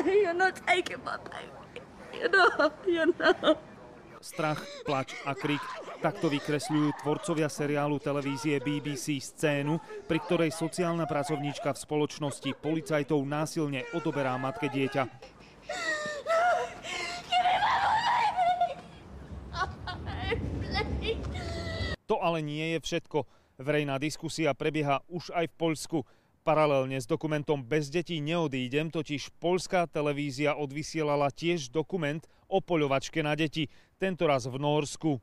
You're not taking my baby. You know. Strach, plač a krik. Takto vykresľujú tvorcovia seriálu televízie BBC scénu, pri ktorej sociálna pracovníčka v spoločnosti policajtov násilne odoberá matke dieťa. To ale nie je všetko. Verejná diskusia prebieha už aj v Poľsku. Paralelne s dokumentom Bez detí neodídem totiž poľská televízia odvysielala tiež dokument o poľovačke na deti, tentoraz v Nórsku.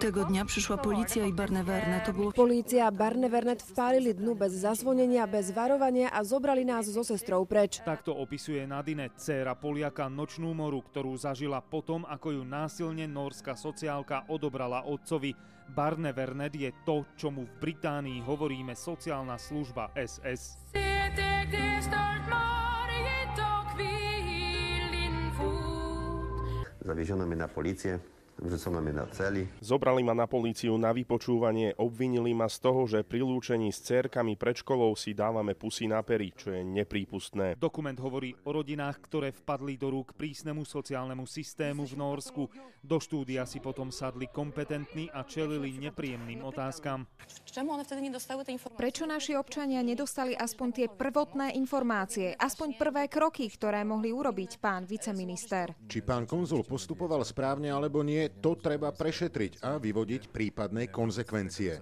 Tego dnia przyszła policja i Barneverne. To było... Polícia a Barneverne vpálili dnu bez zazvonenia, bez varovania a zobrali nás so sestrou preč. Takto opisuje Nadine, dcéra Poliaka, nočnú moru, ktorú zažila potom, ako ju násilne nórska sociálka odobrala otcovi. Barneverne je to, čomu v Británii hovoríme sociálna služba SS. Zavieziono mnie na policję. Wrzucono mnie na celi. Zobrali ma na políciu na vypočúvanie, obvinili ma z toho, že pri lúčení s dcérkami pred školou si dávame pusy na pery, čo je neprípustné. Dokument hovorí o rodinách, ktoré vpadli do rúk prísnemu sociálnemu systému v Nórsku. Do štúdia si potom sadli kompetentní a čelili nepríjemným otázkam. Prečo naši občania nedostali aspoň tie prvotné informácie, aspoň prvé kroky, ktoré mohli urobiť pán viceminister? Či pán konzul postupoval správne alebo nie, to treba prešetriť a vyvodiť prípadné konzekvencie.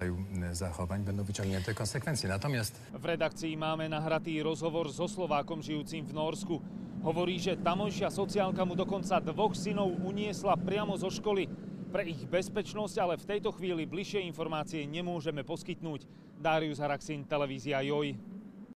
V redakcii máme nahratý rozhovor so Slovákom žijúcim v Nórsku. Hovorí, že tamojšia sociálka mu dokonca 2 synov uniesla priamo zo školy. Pre ich bezpečnosť ale v tejto chvíli bližšie informácie nemôžeme poskytnúť. Darius Haraxin, televízia JOJ.